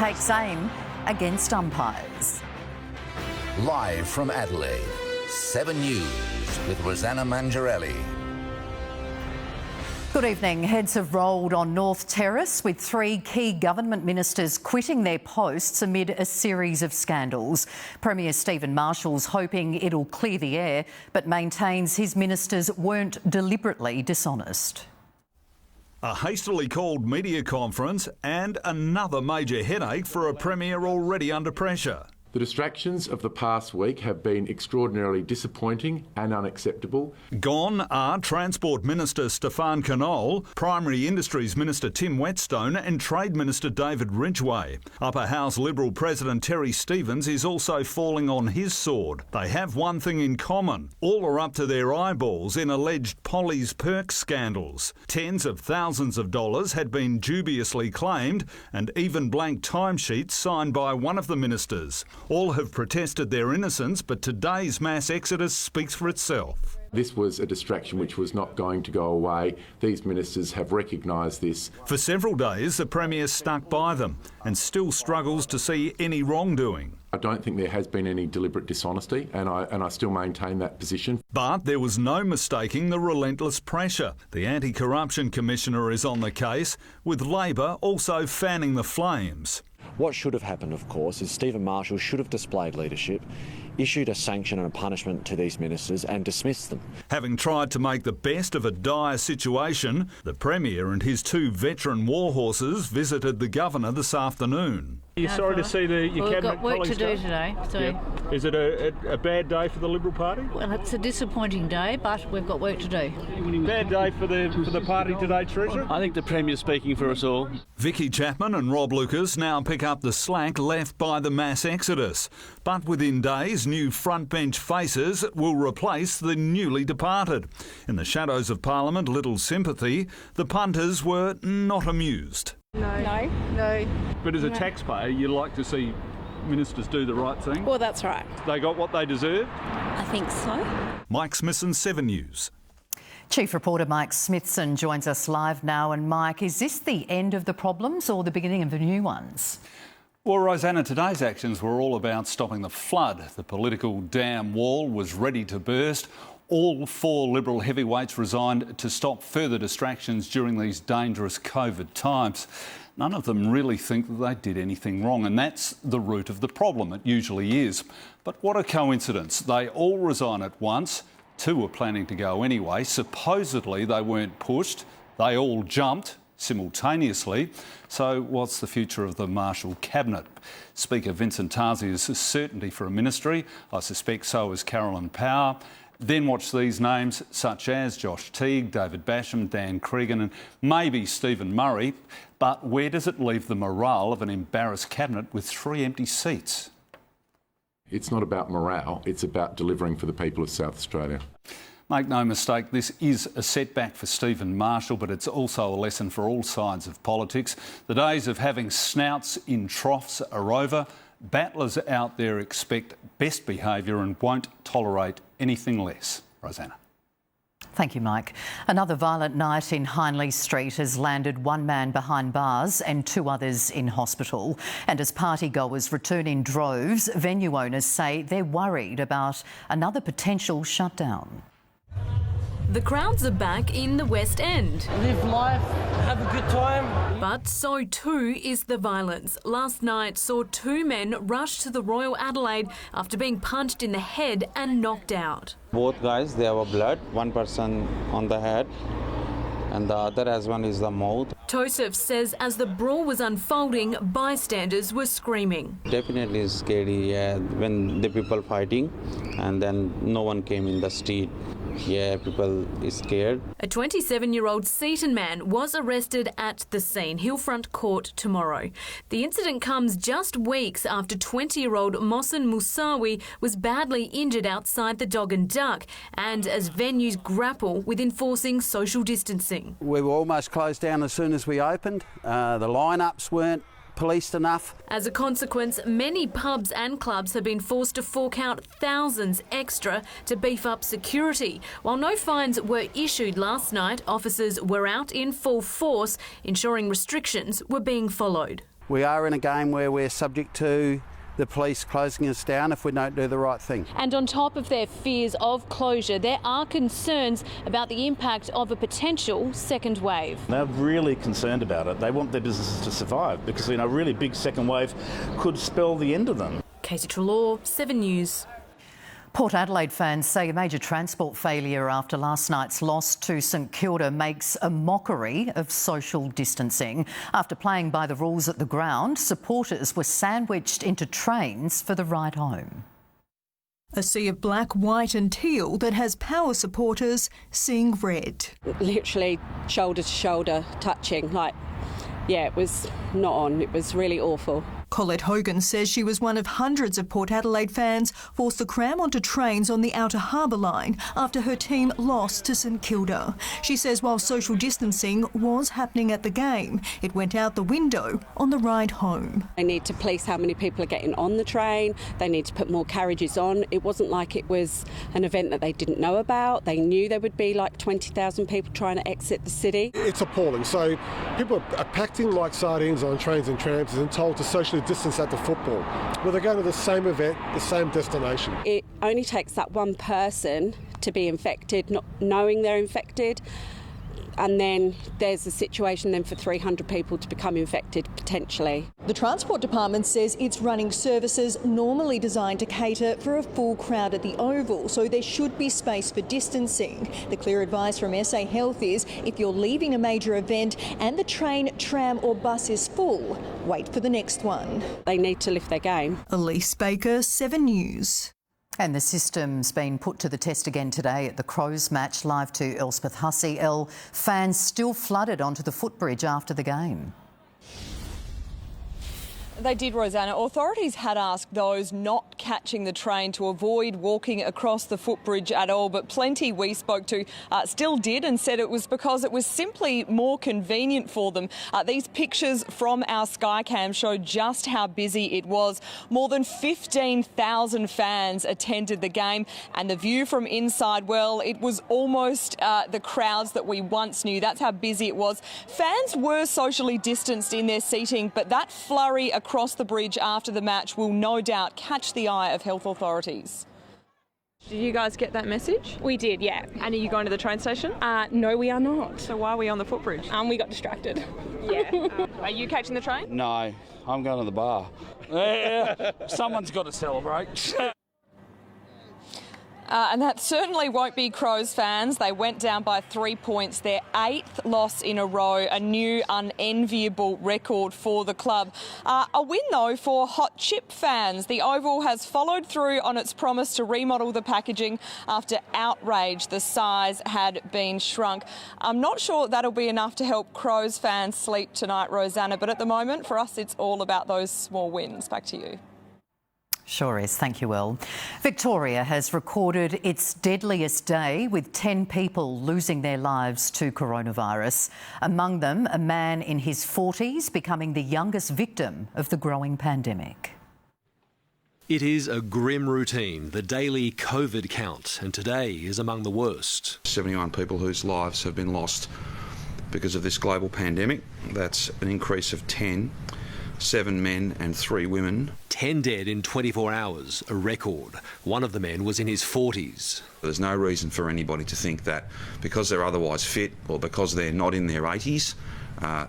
takes aim against umpires. Live from Adelaide, 7 News with Rosanna Mangiarelli. Good evening. Heads have rolled on North Terrace with 3 key government ministers quitting their posts amid a series of scandals. Premier Stephen Marshall's hoping it'll clear the air, but maintains his ministers weren't deliberately dishonest. A hastily called media conference and another major headache for a premier already under pressure. The distractions of the past week have been extraordinarily disappointing and unacceptable. Gone are Transport Minister Stefan Knoll, Primary Industries Minister Tim Whetstone and Trade Minister David Ridgway. Upper House Liberal President Terry Stevens is also falling on his sword. They have one thing in common. All are up to their eyeballs in alleged Polly's Perks scandals. Tens of thousands of dollars had been dubiously claimed and even blank timesheets signed by one of the ministers. All have protested their innocence, but today's mass exodus speaks for itself. This was a distraction which was not going to go away. These ministers have recognised this. For several days, the Premier stuck by them and still struggles to see any wrongdoing. I don't think there has been any deliberate dishonesty, and I still maintain that position. But there was no mistaking the relentless pressure. The Anti-Corruption Commissioner is on the case, with Labor also fanning the flames. What should have happened, of course, is Stephen Marshall should have displayed leadership, issued a sanction and a punishment to these ministers and dismissed them. Having tried to make the best of a dire situation, the Premier and his 2 veteran warhorses visited the Governor this afternoon. Are you sorry to see your We've Cabinet got work colleagues to do go? today. So. Yep. Is it a bad day for the Liberal Party? Well, it's a disappointing day, but we've got work to do. Bad day for the party today, Treasurer? I think the Premier's speaking for us all. Vicky Chapman and Rob Lucas now pick up the slack left by the mass exodus. But within days, new frontbench faces will replace the newly departed. In the shadows of Parliament, little sympathy, the punters were not amused. No. But as a taxpayer, you like to see ministers do the right thing. Well, that's right. They got what they deserve? I think so. Mike Smithson, 7 News. Chief reporter Mike Smithson joins us live now. And Mike, is this the end of the problems or the beginning of the new ones? Well, Rosanna, today's actions were all about stopping the flood. The political dam wall was ready to burst. All 4 Liberal heavyweights resigned to stop further distractions during these dangerous COVID times. None of them really think that they did anything wrong, and that's the root of the problem. It usually is. But what a coincidence. They all resign at once. 2 were planning to go anyway. Supposedly they weren't pushed. They all jumped simultaneously. So what's the future of the Marshall Cabinet? Speaker Vincent Tarsi is a certainty for a ministry. I suspect so is Carolyn Power. Then watch these names such as Josh Teague, David Basham, Dan Cregan and maybe Stephen Murray. But where does it leave the morale of an embarrassed cabinet with 3 empty seats? It's not about morale, it's about delivering for the people of South Australia. Make no mistake, this is a setback for Stephen Marshall, but it's also a lesson for all sides of politics. The days of having snouts in troughs are over. Battlers out there expect best behaviour and won't tolerate anything less. Rosanna. Thank you, Mike. Another violent night in Hindley Street has landed 1 man behind bars and 2 others in hospital. And as partygoers return in droves, venue owners say they're worried about another potential shutdown. The crowds are back in the West End. Live life, have a good time. But so too is the violence. Last night saw 2 men rush to the Royal Adelaide after being punched in the head and knocked out. Both guys, they have blood. 1 person on the head and the other as one is the mouth. Tosef says as the brawl was unfolding, bystanders were screaming. Definitely scary, when the people fighting and then no one came in the street. Yeah, people is scared. A 27-year-old Seaton man was arrested at the scene. He'll front court tomorrow. The incident comes just weeks after 20-year-old Mohsen Musawi was badly injured outside the Dog and Duck, and as venues grapple with enforcing social distancing. We were almost closed down as soon as we opened. The lineups weren't policed enough. As a consequence, many pubs and clubs have been forced to fork out thousands extra to beef up security. While no fines were issued last night, officers were out in full force, ensuring restrictions were being followed. We are in a game where we're subject to the police closing us down if we don't do the right thing. And on top of their fears of closure, there are concerns about the impact of a potential second wave. They're really concerned about it. They want their businesses to survive because, a really big second wave could spell the end of them. Katie Trelaw, 7 News. Port Adelaide fans say a major transport failure after last night's loss to St Kilda makes a mockery of social distancing. After playing by the rules at the ground, supporters were sandwiched into trains for the ride home. A sea of black, white and teal that has power supporters seeing red. Literally shoulder to shoulder touching, it was not on. It was really awful. Colette Hogan says she was one of hundreds of Port Adelaide fans forced to cram onto trains on the Outer Harbour line after her team lost to St Kilda. She says while social distancing was happening at the game, it went out the window on the ride home. They need to police how many people are getting on the train. They need to put more carriages on. It wasn't like it was an event that they didn't know about. They knew there would be 20,000 people trying to exit the city. It's appalling. So people are packed in like sardines on trains and trams and told to socially distance at the football, where they're going to the same event, the same destination. It only takes that one person to be infected, not knowing they're infected, and then there's a situation then for 300 people to become infected potentially. The Transport Department says it's running services normally designed to cater for a full crowd at the Oval, so there should be space for distancing. The clear advice from SA Health is if you're leaving a major event and the train, tram or bus is full, wait for the next one. They need to lift their game. Elise Baker, 7 News. And the system's been put to the test again today at the Crows match. Live to Elspeth Hussey. Fans still flooded onto the footbridge after the game. They did, Rosanna. Authorities had asked those not catching the train to avoid walking across the footbridge at all, but plenty we spoke to still did and said it was because it was simply more convenient for them. These pictures from our Skycam show just how busy it was. More than 15,000 fans attended the game, and the view from inside, well, it was almost the crowds that we once knew. That's how busy it was. Fans were socially distanced in their seating, but that flurry across the bridge after the match will no doubt catch the eye of health authorities. Did you guys get that message? We did, yeah. And are you going to the train station? No, we are not. So why are we on the footbridge? We got distracted. Yeah. Are you catching the train? No, I'm going to the bar. Someone's got to celebrate. And that certainly won't be Crows fans. They went down by 3 points, their 8th loss in a row, a new unenviable record for the club. A win, though, for Hot Chip fans. The Oval has followed through on its promise to remodel the packaging after outrage the size had been shrunk. I'm not sure that'll be enough to help Crows fans sleep tonight, Rosanna, but at the moment, for us, it's all about those small wins. Back to you. Sure is. Thank you, Elle. Victoria has recorded its deadliest day with 10 people losing their lives to coronavirus. Among them, a man in his 40s becoming the youngest victim of the growing pandemic. It is a grim routine, the daily COVID count, and today is among the worst. 71 people whose lives have been lost because of this global pandemic. That's an increase of 10. 7 men and 3 women. 10 dead in 24 hours, a record. One of the men was in his 40s. There's no reason for anybody to think that because they're otherwise fit or because they're not in their 80s,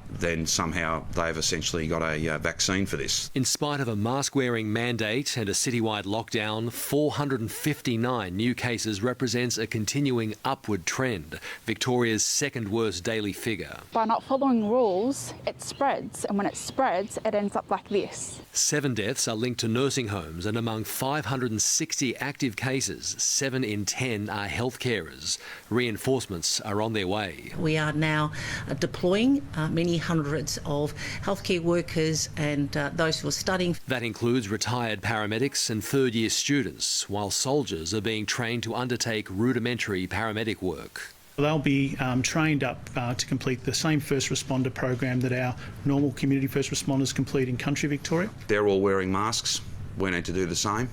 then somehow they've essentially got a vaccine for this. In spite of a mask-wearing mandate and a citywide lockdown, 459 new cases represents a continuing upward trend, Victoria's second worst daily figure. By not following rules, it spreads, and when it spreads, it ends up like this. 7 deaths are linked to nursing homes, and among 560 active cases, 7 in 10 are health carers. Reinforcements are on their way. We are now deploying many hundreds of healthcare workers and those who are studying. That includes retired paramedics and third-year students, while soldiers are being trained to undertake rudimentary paramedic work. They'll be trained up to complete the same first responder program that our normal community first responders complete in country Victoria. They're all wearing masks. We need to do the same.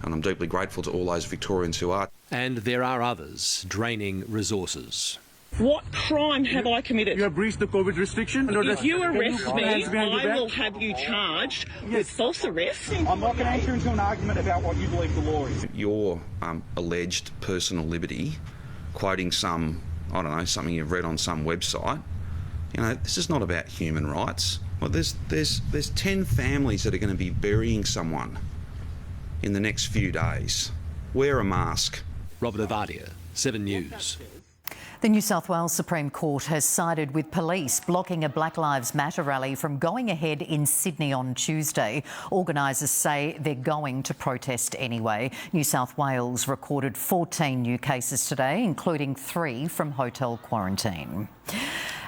And I'm deeply grateful to all those Victorians who are. And there are others draining resources. What crime have I committed? You have breached the COVID restriction. If you arrest me, I will have you charged with false arrest. I'm not going to enter into an argument about what you believe the law is. Your alleged personal liberty, quoting some, I don't know, something you've read on some website, you know, this is not about human rights. Well, there's 10 families that are going to be burying someone in the next few days. Wear a mask. Robert Avadia, 7 News. The New South Wales Supreme Court has sided with police blocking a Black Lives Matter rally from going ahead in Sydney on Tuesday. Organisers say they're going to protest anyway. New South Wales recorded 14 new cases today, including 3 from hotel quarantine.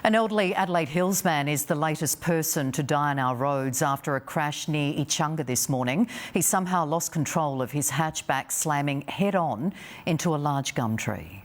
An elderly Adelaide Hills man is the latest person to die on our roads after a crash near Ichunga this morning. He somehow lost control of his hatchback, slamming head-on into a large gum tree.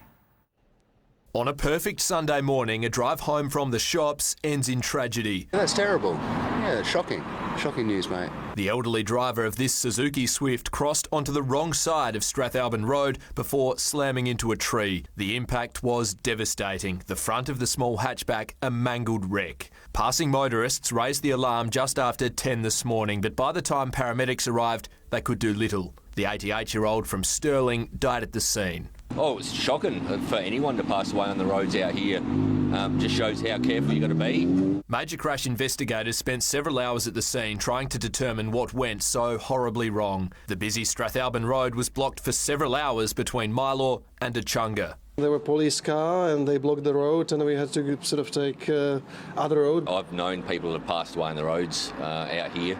On a perfect Sunday morning, a drive home from the shops ends in tragedy. That's terrible. Yeah, shocking. Shocking news, mate. The elderly driver of this Suzuki Swift crossed onto the wrong side of Strathalbyn Road before slamming into a tree. The impact was devastating. The front of the small hatchback a mangled wreck. Passing motorists raised the alarm just after 10 this morning, but by the time paramedics arrived, they could do little. The 88-year-old from Stirling died at the scene. Oh, it's shocking for anyone to pass away on the roads out here. Just shows how careful you've got to be. Major crash investigators spent several hours at the scene trying to determine what went so horribly wrong. The busy Strathalbyn Road was blocked for several hours between Mylor and Ichunga. There were police car and they blocked the road and we had to sort of take other road. I've known people that have passed away on the roads out here.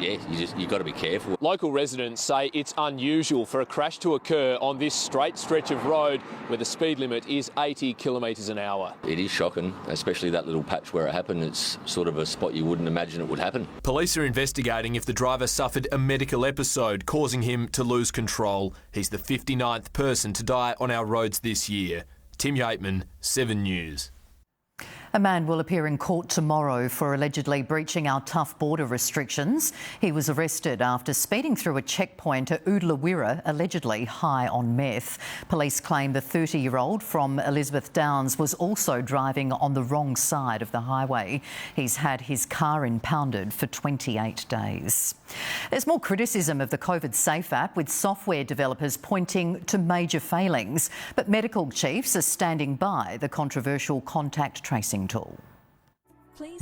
You've got to be careful. Local residents say it's unusual for a crash to occur on this straight stretch of road where the speed limit is 80 kilometres an hour. It is shocking, especially that little patch where it happened. It's sort of a spot you wouldn't imagine it would happen. Police are investigating if the driver suffered a medical episode causing him to lose control. He's the 59th person to die on our roads this year. Tim Yateman, 7 News. A man will appear in court tomorrow for allegedly breaching our tough border restrictions. He was arrested after speeding through a checkpoint at Oodlawirra, allegedly high on meth. Police claim the 30-year-old from Elizabeth Downs was also driving on the wrong side of the highway. He's had his car impounded for 28 days. There's more criticism of the COVID Safe app, with software developers pointing to major failings. But medical chiefs are standing by the controversial contact tracing tool.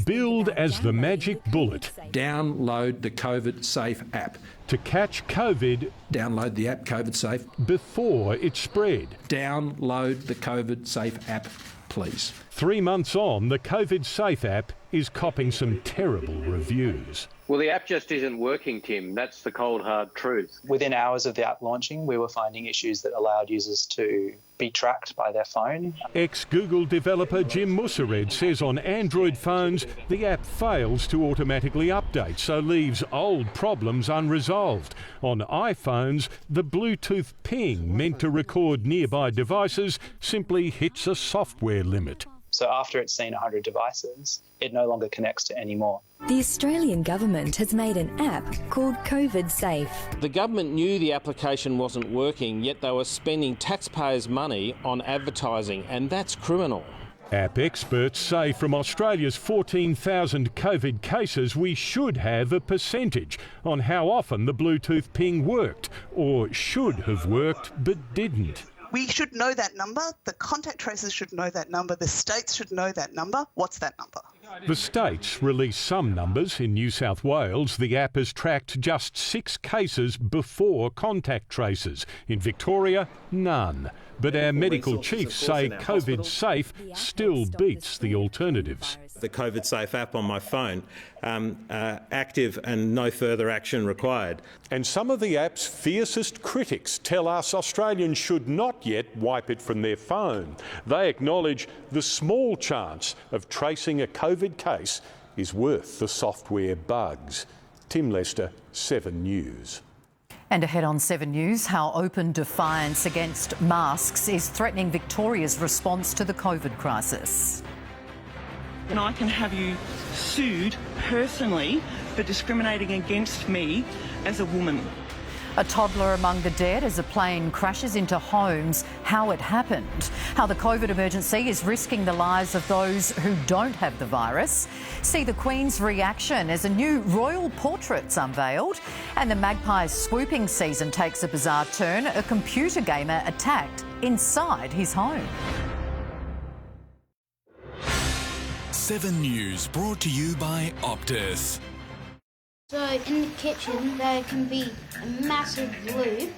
Billed as the magic bullet. Download the COVID Safe app. To catch COVID, download the app COVID Safe. Before it spread. Download the COVID Safe app, please. 3 months on, the COVID Safe app is copping some terrible reviews. Well, the app just isn't working, Tim. That's the cold, hard truth. Within hours of the app launching, we were finding issues that allowed users to be tracked by their phone. Ex-Google developer Jim Mussered says on Android phones, the app fails to automatically update, so leaves old problems unresolved. On iPhones, the Bluetooth ping meant to record nearby devices simply hits a software limit. So after it's seen 100 devices, it no longer connects to any more. The Australian government has made an app called COVID Safe. The government knew the application wasn't working, yet they were spending taxpayers' money on advertising, and that's criminal. App experts say from Australia's 14,000 COVID cases, we should have a percentage on how often the Bluetooth ping worked, or should have worked but didn't. We should know that number, the contact tracers should know that number, the states should know that number. What's that number? The states release some numbers. In New South Wales, the app has tracked just 6 cases before contact tracers. In Victoria, none. But our medical chiefs say COVID Safe still beats the alternatives. The COVID Safe app on my phone, active and no further action required. And some of the app's fiercest critics tell us Australians should not yet wipe it from their phone. They acknowledge the small chance of tracing a COVID case is worth the software bugs. Tim Lester, 7 News. And ahead on 7 News, how open defiance against masks is threatening Victoria's response to the COVID crisis. And I can have you sued personally for discriminating against me as a woman. A toddler among the dead as a plane crashes into homes. How it happened. How the COVID emergency is risking the lives of those who don't have the virus. See the Queen's reaction as a new royal portrait's unveiled. And the Magpies swooping season takes a bizarre turn. A computer gamer attacked inside his home. 7 News brought to you by Optus. So in the kitchen there can be a massive glue.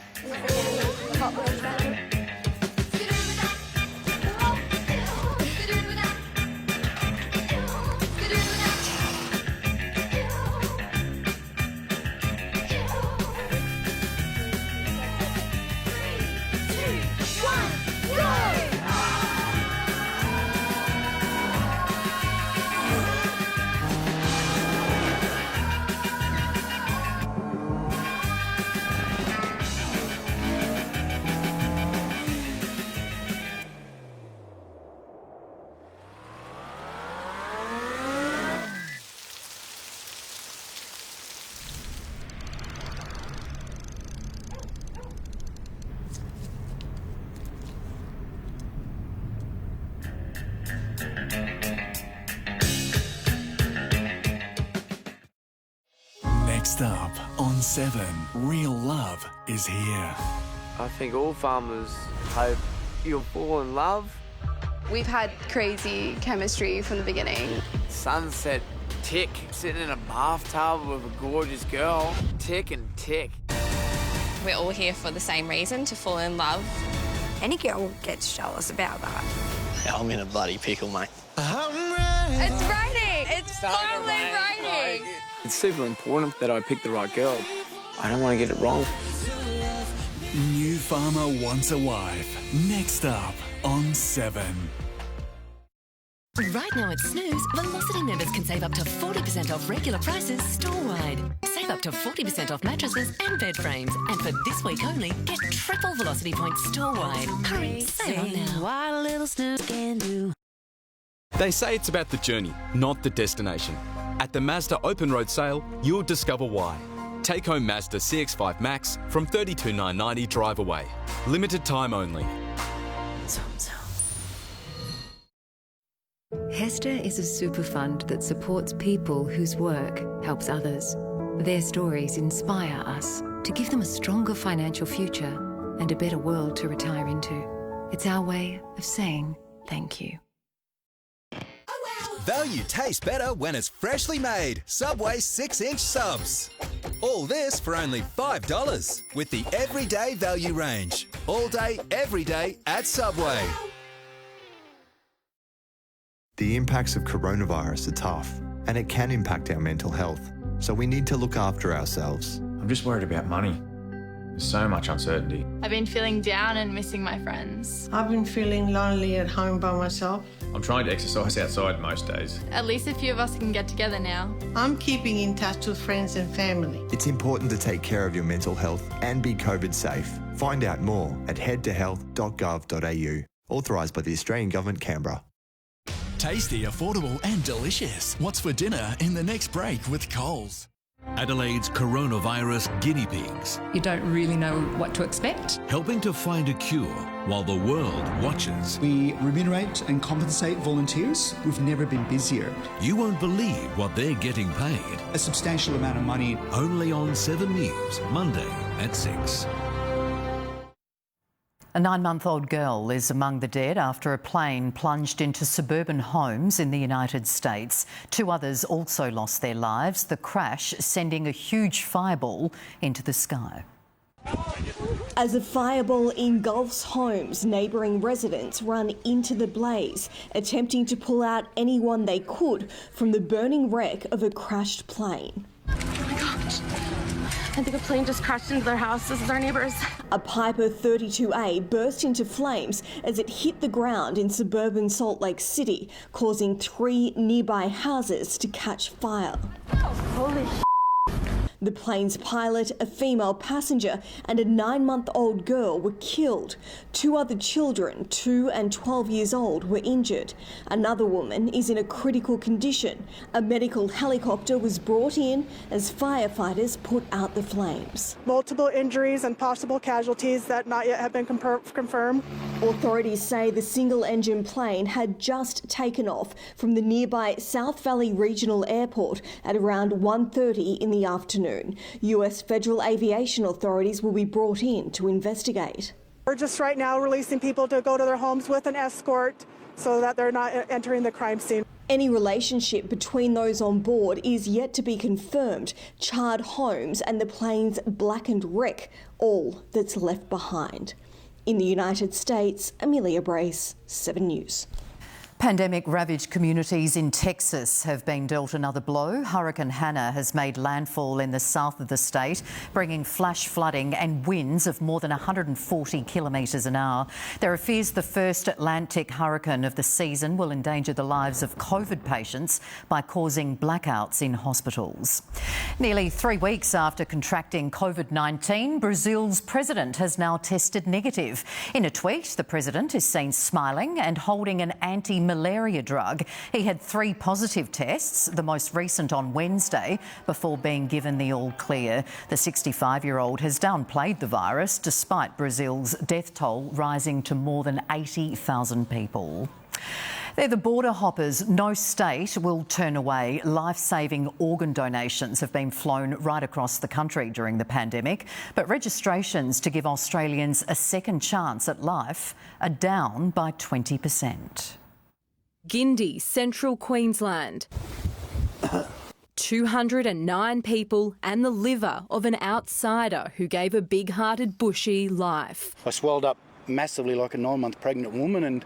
Next up on 7, Real Love is here. I think all farmers hope you'll fall in love. We've had crazy chemistry from the beginning. Sunset tick, sitting in a bathtub with a gorgeous girl. Tick and tick. We're all here for the same reason, to fall in love. Any girl gets jealous about that. I'm in a bloody pickle, mate. It's raining! It's finally raining! It's super important that I pick the right girl. I don't want to get it wrong. New farmer wants a wife. Next up on 7. Right now at Snooze, Velocity members can save up to 40% off regular prices store-wide. Save up to 40% off mattresses and bed frames. And for this week only, get triple Velocity points store-wide. Hurry, save on now. What a little snooze can do. They say it's about the journey, not the destination. At the Mazda Open Road Sale, you'll discover why. Take home Mazda CX-5 Max from $32,990 drive away. Limited time only. Hester is a super fund that supports people whose work helps others. Their stories inspire us to give them a stronger financial future and a better world to retire into. It's our way of saying thank you. Value tastes better when it's freshly made. Subway 6-inch subs. All this for only $5 with the Everyday Value range. All day, every day at Subway. The impacts of coronavirus are tough, and it can impact our mental health. So we need to look after ourselves. I'm just worried about money. There's so much uncertainty. I've been feeling down and missing my friends. I've been feeling lonely at home by myself. I'm trying to exercise outside most days. At least a few of us can get together now. I'm keeping in touch with friends and family. It's important to take care of your mental health and be COVID safe. Find out more at headtohealth.gov.au. Authorised by the Australian Government, Canberra. Tasty, affordable and delicious. What's for dinner in the next break with Coles? Adelaide's coronavirus guinea pigs. You don't really know what to expect. Helping to find a cure while the world watches. We remunerate and compensate volunteers. We've never been busier. You won't believe what they're getting paid. A substantial amount of money. Only on 7 News, Monday at 6. A 9-month-old girl is among the dead after a plane plunged into suburban homes in the United States. 2 others also lost their lives, the crash sending a huge fireball into the sky. As a fireball engulfs homes, neighbouring residents run into the blaze, attempting to pull out anyone they could from the burning wreck of a crashed plane. Oh my gosh. I think a plane just crashed into their house. This is our neighbours. A Piper 32A burst into flames as it hit the ground in suburban Salt Lake City, causing 3 nearby houses to catch fire. Holy The plane's pilot, a female passenger, and a 9-month-old girl were killed. 2 other children, 2 and 12 years old, were injured. Another woman is in a critical condition. A medical helicopter was brought in as firefighters put out the flames. Multiple injuries and possible casualties that not yet have been confirmed. Authorities say the single-engine plane had just taken off from the nearby South Valley Regional Airport at around 1:30 in the afternoon. US federal aviation authorities will be brought in to investigate. We're just right now releasing people to go to their homes with an escort so that they're not entering the crime scene. Any relationship between those on board is yet to be confirmed. Charred homes and the plane's blackened wreck, all that's left behind. In the United States, Amelia Brace, 7 News. Pandemic-ravaged communities in Texas have been dealt another blow. Hurricane Hannah has made landfall in the south of the state, bringing flash flooding and winds of more than 140 kilometres an hour. There are fears the first Atlantic hurricane of the season will endanger the lives of COVID patients by causing blackouts in hospitals. Nearly 3 weeks after contracting COVID-19, Brazil's president has now tested negative. In a tweet, the president is seen smiling and holding an anti-malaria drug. He had 3 positive tests, the most recent on Wednesday, before being given the all clear. The 65-year-old has downplayed the virus despite Brazil's death toll rising to more than 80,000 people. They're the border hoppers. No state will turn away. Life-saving organ donations have been flown right across the country during the pandemic, but registrations to give Australians a second chance at life are down by 20%. Gindi, Central Queensland. 209 people and the liver of an outsider who gave a big-hearted bushy life. I swelled up massively like a 9-month pregnant woman and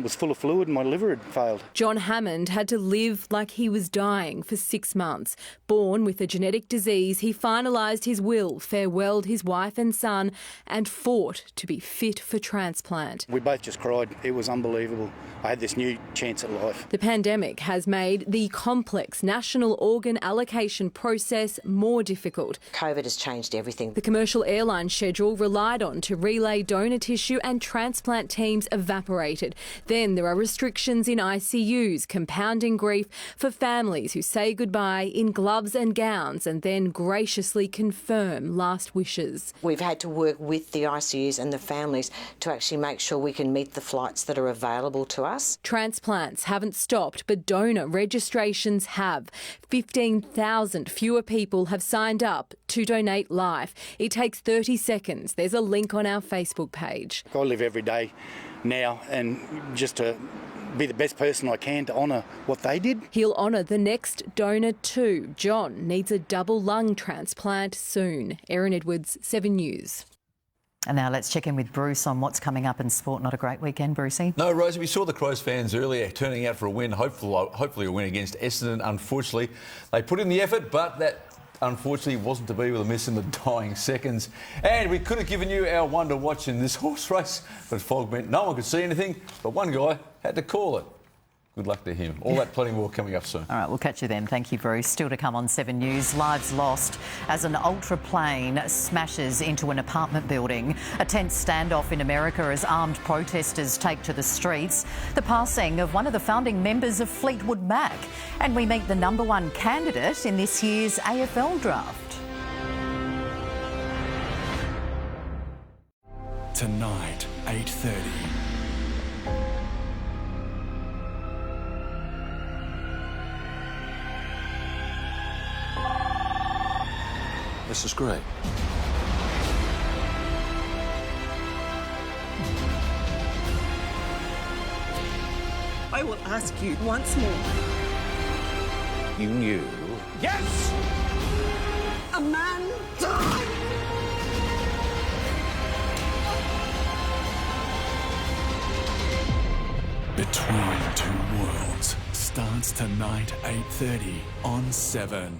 was full of fluid and my liver had failed. John Hammond had to live like he was dying for 6 months. Born with a genetic disease, he finalised his will, farewelled his wife and son and fought to be fit for transplant. We both just cried. It was unbelievable. I had this new chance at life. The pandemic has made the complex national organ allocation process more difficult. COVID has changed everything. The commercial airline schedule relied on to relay donor tissue and transplant teams evaporated. Then there are restrictions in ICUs, compounding grief for families who say goodbye in gloves and gowns and then graciously confirm last wishes. We've had to work with the ICUs and the families to actually make sure we can meet the flights that are available to us. Transplants haven't stopped, but donor registrations have. 15,000 fewer people have signed up to donate life. It takes 30 seconds. There's a link on our Facebook page. I live every day now and just to be the best person I can to honour what they did. He'll honour the next donor too. John needs a double lung transplant soon. Erin Edwards, 7 News. And now let's check in with Bruce on what's coming up in sport. Not a great weekend, Brucey. No, Rosie, we saw the Crows fans earlier turning out for a win, hopefully a win against Essendon. Unfortunately, they put in the effort, but that unfortunately wasn't to be with a miss in the dying seconds. And we could have given you our one to watch in this horse race, but fog meant no one could see anything, but one guy had to call it. Good luck to him. All that plenty more coming up soon. All right, we'll catch you then. Thank you, Bruce. Still to come on 7 News. Lives lost as an ultra plane smashes into an apartment building. A tense standoff in America as armed protesters take to the streets. The passing of one of the founding members of Fleetwood Mac. And we meet the #1 candidate in this year's AFL draft. Tonight, 8:30. This is great. I will ask you once more. You knew. Yes! A man died! Between Two Worlds starts tonight, 8:30 on 7.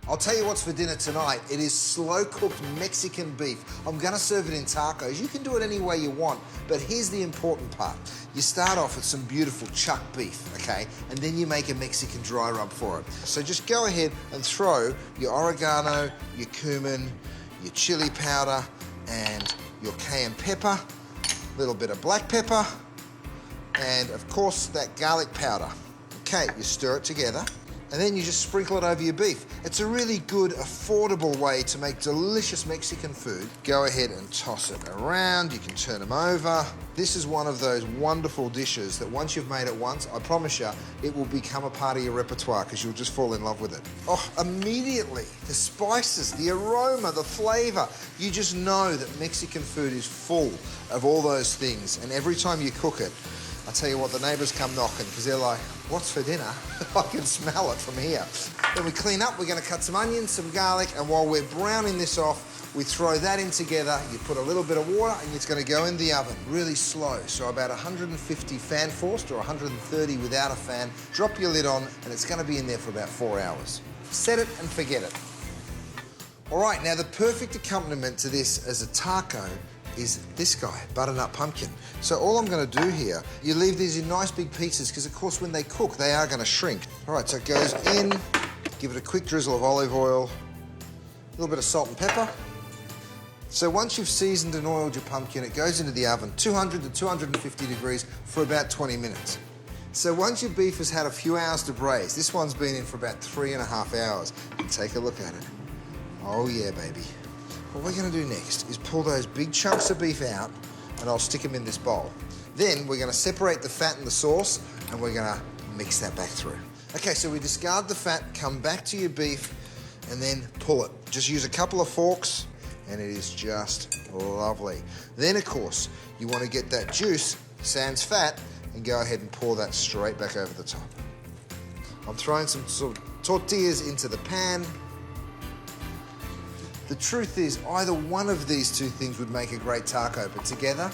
I'll tell you what's for dinner tonight. It is slow-cooked Mexican beef. I'm going to serve it in tacos. You can do it any way you want, but here's the important part. You start off with some beautiful chuck beef, okay? And then you make a Mexican dry rub for it. So just go ahead and throw your oregano, your cumin, your chili powder, and your cayenne pepper, a little bit of black pepper, and of course that garlic powder. Okay, you stir it together, and then you just sprinkle it over your beef. It's a really good, affordable way to make delicious Mexican food. Go ahead and toss it around. You can turn them over. This is one of those wonderful dishes that once you've made it once, I promise you, it will become a part of your repertoire because you'll just fall in love with it. Oh, immediately, the spices, the aroma, the flavour, you just know that Mexican food is full of all those things. And every time you cook it, I tell you what, the neighbours come knocking because they're like, what's for dinner? I can smell it from here. Then we clean up, we're going to cut some onions, some garlic, and while we're browning this off, we throw that in together, you put a little bit of water, and it's going to go in the oven, really slow. So about 150 fan forced or 130 without a fan. Drop your lid on, and it's going to be in there for about 4 hours. Set it and forget it. All right, now the perfect accompaniment to this as a taco is this guy, butternut pumpkin. So all I'm going to do here, you leave these in nice big pieces because of course when they cook they are going to shrink. All right, so it goes in, give it a quick drizzle of olive oil, a little bit of salt and pepper. So once you've seasoned and oiled your pumpkin, it goes into the oven, 200 to 250 degrees for about 20 minutes. So once your beef has had a few hours to braise, this one's been in for about 3.5 hours, and take a look at it. Oh yeah, baby. What we're going to do next is pull those big chunks of beef out and I'll stick them in this bowl. Then we're going to separate the fat and the sauce and we're going to mix that back through. Okay, so we discard the fat, come back to your beef and then pull it. Just use a couple of forks and it is just lovely. Then, of course, you want to get that juice, sans fat, and go ahead and pour that straight back over the top. I'm throwing some sort of tortillas into the pan. The truth is, either one of these two things would make a great taco, but together,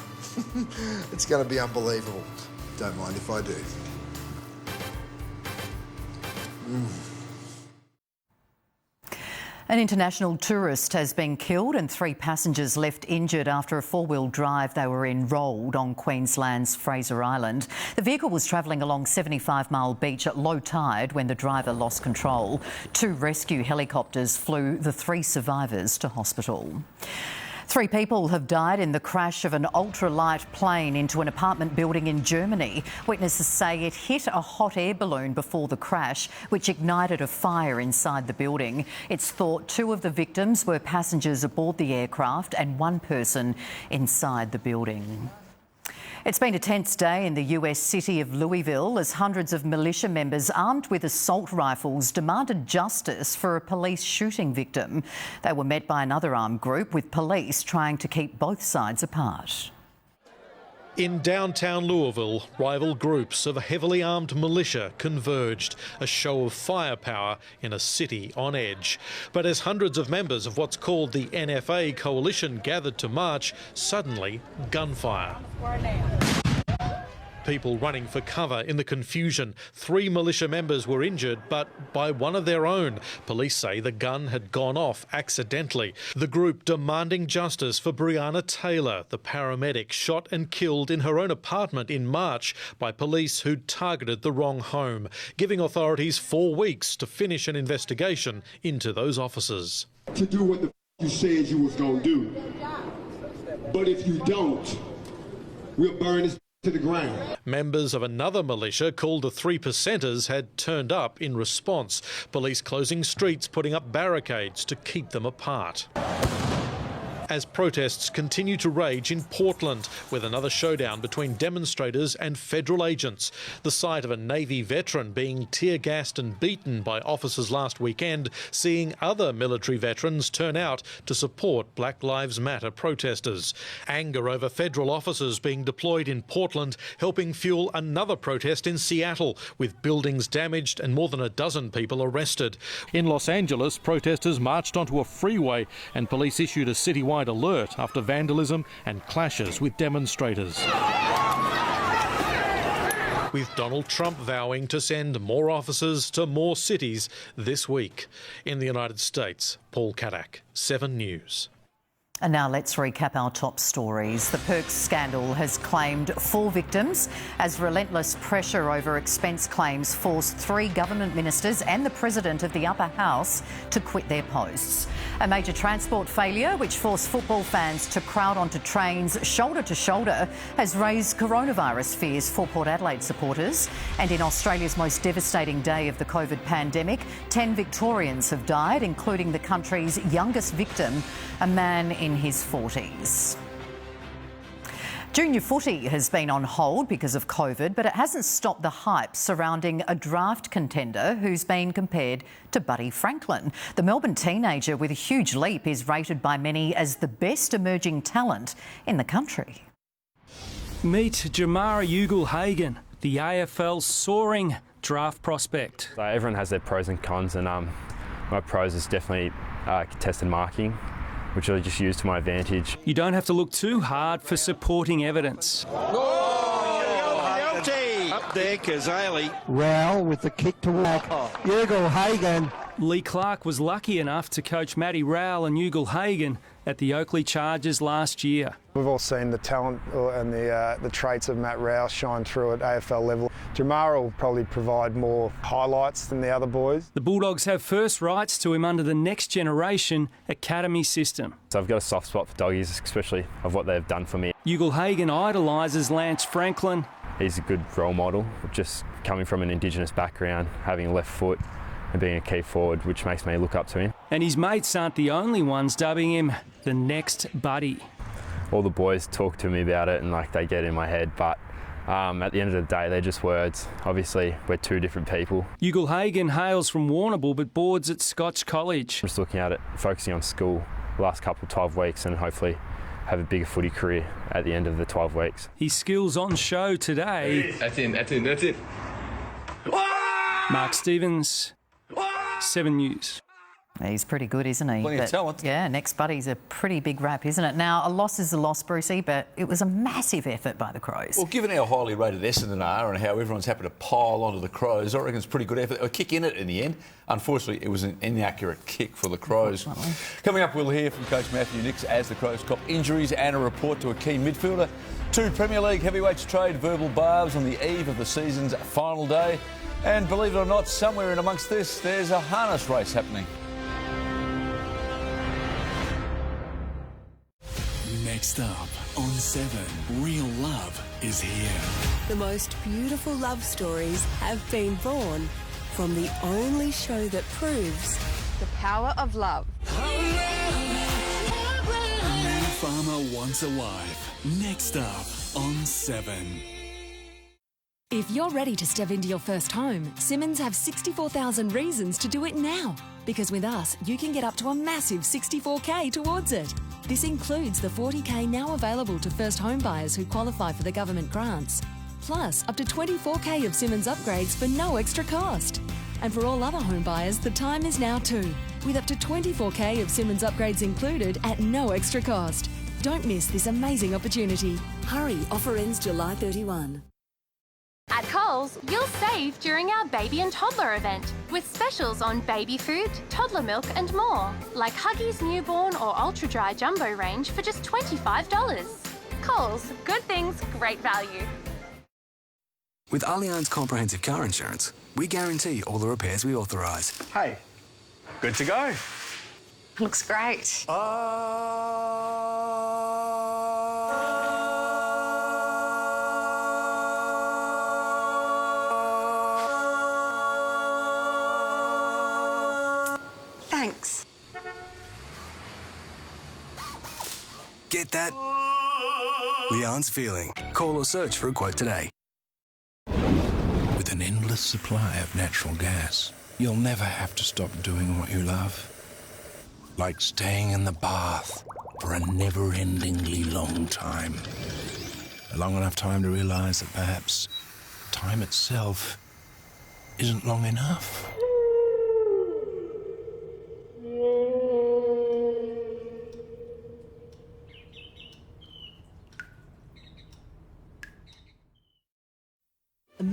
it's going to be unbelievable. Don't mind if I do. An international tourist has been killed and 3 passengers left injured after a 4-wheel drive they were in rolled on Queensland's Fraser Island. The vehicle was travelling along 75 Mile Beach at low tide when the driver lost control. 2 rescue helicopters flew the 3 survivors to hospital. 3 people have died in the crash of an ultralight plane into an apartment building in Germany. Witnesses say it hit a hot air balloon before the crash, which ignited a fire inside the building. It's thought 2 of the victims were passengers aboard the aircraft and 1 person inside the building. It's been a tense day in the US city of Louisville as hundreds of militia members armed with assault rifles demanded justice for a police shooting victim. They were met by another armed group with police trying to keep both sides apart. In downtown Louisville, rival groups of heavily armed militia converged, a show of firepower in a city on edge. But as hundreds of members of what's called the NFA coalition gathered to march, suddenly gunfire. People running for cover in the confusion. 3 militia members were injured, but by one of their own. Police say the gun had gone off accidentally. The group demanding justice for Breonna Taylor, the paramedic shot and killed in her own apartment in March by police who'd targeted the wrong home, giving authorities 4 weeks to finish an investigation into those officers. To do what the you said you was gonna do. But if you don't, we'll burn this to the ground. Members of another militia called the 3 Percenters had turned up in response. Police closing streets, putting up barricades to keep them apart. As protests continue to rage in Portland, with another showdown between demonstrators and federal agents. The sight of a Navy veteran being tear-gassed and beaten by officers last weekend, seeing other military veterans turn out to support Black Lives Matter protesters. Anger over federal officers being deployed in Portland, helping fuel another protest in Seattle, with buildings damaged and more than a dozen people arrested. In Los Angeles, protesters marched onto a freeway and police issued a citywide alert after vandalism and clashes with demonstrators. with Donald Trump vowing to send more officers to more cities this week. In the United States, Paul Kadak, 7 News. And now let's recap our top stories. The Perks scandal has claimed 4 victims as relentless pressure over expense claims forced 3 government ministers and the President of the Upper House to quit their posts. A major transport failure which forced football fans to crowd onto trains shoulder to shoulder has raised coronavirus fears for Port Adelaide supporters. And in Australia's most devastating day of the COVID pandemic, 10 Victorians have died, including the country's youngest victim, a man in his 40s. Junior footy has been on hold because of COVID, but it hasn't stopped the hype surrounding a draft contender who's been compared to Buddy Franklin. The Melbourne teenager with a huge leap is rated by many as the best emerging talent in the country. Meet Jamara Ugle-Hagan, the AFL's soaring draft prospect. Everyone has their pros and cons, and my pros is definitely contested marking, which I just use to my advantage. You don't have to look too hard for supporting evidence. Guilty! Up there, Kazali. Rowell with the kick to whack. Ugle-Hagan. Lee Clark was lucky enough to coach Matty Rowell and Ugle-Hagan at the Oakley Chargers last year. We've all seen the talent and the traits of Matt Rowell shine through at AFL level. Jamara will probably provide more highlights than the other boys. The Bulldogs have first rights to him under the next generation academy system. So I've got a soft spot for doggies, especially of what they've done for me. Ugle-Hagan idolises Lance Franklin. He's a good role model, just coming from an Indigenous background, having a left foot and being a key forward, which makes me look up to him. And his mates aren't the only ones dubbing him the next Buddy. All the boys talk to me about it and they get in my head, but at the end of the day, they're just words. Obviously, we're 2 different people. Ugle-Hagan hails from Warrnambool but boards at Scotch College. I'm just looking at it, focusing on school the last couple of 12 weeks and hopefully have a bigger footy career at the end of the 12 weeks. His skills on show today. That's it. Mark Stevens, 7 News. He's pretty good, isn't he? Plenty of talent. Yeah, next Buddy's a pretty big rap, isn't it? Now, a loss is a loss, Brucey, but it was a massive effort by the Crows. Well, given how highly rated Essendon are and how everyone's happy to pile onto the Crows, I reckon it's a pretty good effort. A kick in it in the end. Unfortunately, it was an inaccurate kick for the Crows. Coming up, we'll hear from Coach Matthew Nicks as the Crows cop injuries and a report to a key midfielder. 2 Premier League heavyweights trade verbal barbs on the eve of the season's final day. And believe it or not, somewhere in amongst this, there's a harness race happening. Next up on 7, Real Love is here. The most beautiful love stories have been born from the only show that proves the power of love. Mary Farmer Wants a Wife. Next up on 7. If you're ready to step into your first home, Simmons have 64,000 reasons to do it now. Because with us, you can get up to a massive $64K towards it. This includes the $40K now available to first home buyers who qualify for the government grants. Plus, up to $24K of Simmons upgrades for no extra cost. And for all other home buyers, the time is now too, with up to $24K of Simmons upgrades included at no extra cost. Don't miss this amazing opportunity. Hurry, offer ends July 31. At Coles, you'll save during our baby and toddler event with specials on baby food, toddler milk and more, like Huggies Newborn or Ultra Dry Jumbo range for just $25. Coles, good things, great value. With Allianz Comprehensive Car Insurance, we guarantee all the repairs we authorise. Hey, good to go. Looks great. Thanks. Get that Allianz feeling. Call or search for a quote today. With an endless supply of natural gas, you'll never have to stop doing what you love. Like staying in the bath for a never-endingly long time. A long enough time to realise that perhaps time itself isn't long enough.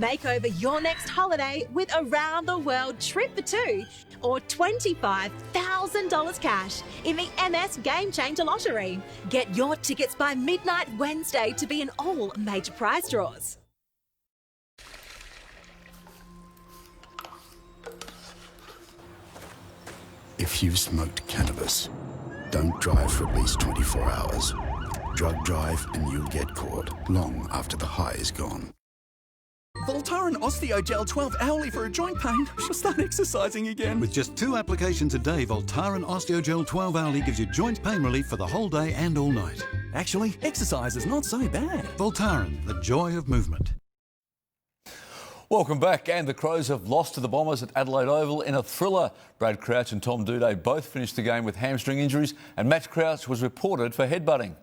Make over your next holiday with a round-the-world trip for two or $25,000 cash in the MS Game Changer Lottery. Get your tickets by midnight Wednesday to be in all major prize draws. If you've smoked cannabis, don't drive for at least 24 hours. Drug drive and you'll get caught long after the high is gone. Voltaren Osteogel 12 hourly for a joint pain. She'll start exercising again. With just 2 applications a day, Voltaren Osteogel 12 hourly gives you joint pain relief for the whole day and all night. Actually, exercise is not so bad. Voltaren, the joy of movement. Welcome back, and the Crows have lost to the Bombers at Adelaide Oval in a thriller. Brad Crouch and Tom Doedee both finished the game with hamstring injuries, and Matt Crouch was reported for headbutting.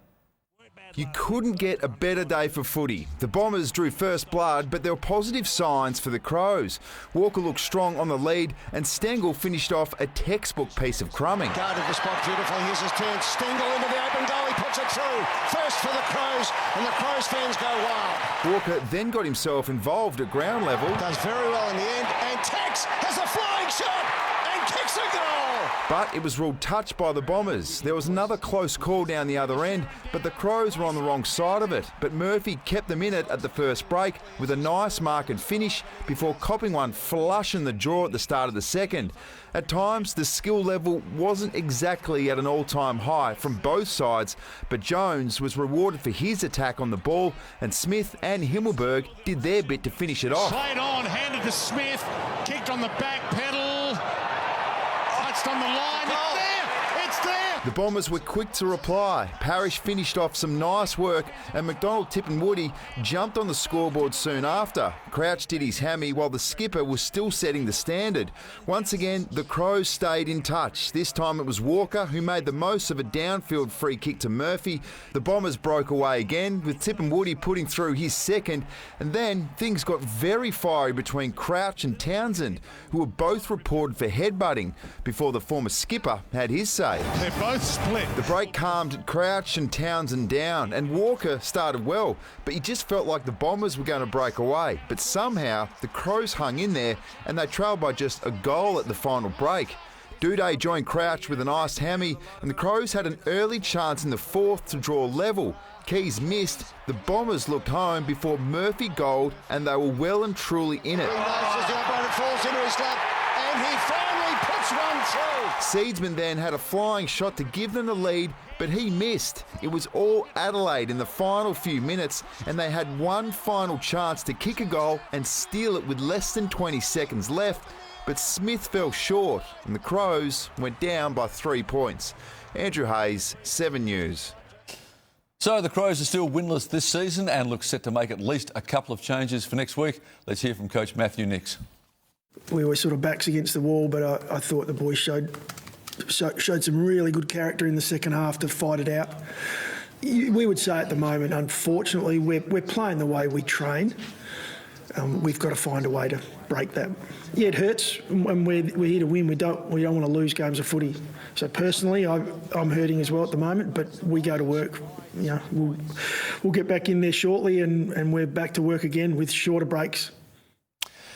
You couldn't get a better day for footy. The Bombers drew first blood, but there were positive signs for the Crows. Walker looked strong on the lead, and Stengel finished off a textbook piece of crumbing. Guarded the spot beautifully. Here's his turn. Stengel into the open goal. He puts it through. First for the Crows, and the Crows fans go wild. Walker then got himself involved at ground level. Does very well in the end, and Tex has a flying shot and kicks a goal. But it was ruled touch by the Bombers. There was another close call down the other end, but the Crows were on the wrong side of it. But Murphy kept them in it at the first break with a nice mark and finish before copping one flush in the jaw at the start of the second. At times, the skill level wasn't exactly at an all-time high from both sides, but Jones was rewarded for his attack on the ball, and Smith and Himmelberg did their bit to finish it off. Played on, handed to Smith, kicked on the back pedal, touched on the line. It's there! It's there! The Bombers were quick to reply. Parrish finished off some nice work, and McDonald, Tip and Woody jumped on the scoreboard soon after. Crouch did his hammy while the skipper was still setting the standard. Once again, the Crows stayed in touch. This time it was Walker who made the most of a downfield free kick to Murphy. The Bombers broke away again, with Tip and Woody putting through his second, and then things got very fiery between Crouch and Townsend, who were both reported for headbutting, before the former skipper had his say. They're both split. The break calmed Crouch and Townsend down, and Walker started well, but you just felt like the Bombers were going to break away. But somehow the Crows hung in there, and they trailed by just a goal at the final break. Doedee joined Crouch with a nice hammy, and the Crows had an early chance in the fourth to draw level. Keys missed, the Bombers looked home before Murphy goaled, and they were well and truly in it. He notices the opponent falls into his lap, and he finally puts one through. Seedsman then had a flying shot to give them the lead, but he missed. It was all Adelaide in the final few minutes, and they had one final chance to kick a goal and steal it with less than 20 seconds left, but Smith fell short, and the Crows went down by 3 points. Andrew Hayes, 7 News. So the Crows are still winless this season and look set to make at least a couple of changes for next week. Let's hear from Coach Matthew Nix. We were sort of backs against the wall, but I thought the boys showed some really good character in the second half to fight it out. We would say at the moment, unfortunately, we're playing the way we train. We've got to find a way to break that. Yeah, it hurts, and we're here to win. We don't want to lose games of footy. So personally, I'm hurting as well at the moment, but we go to work. You know, we'll get back in there shortly, and we're back to work again with shorter breaks.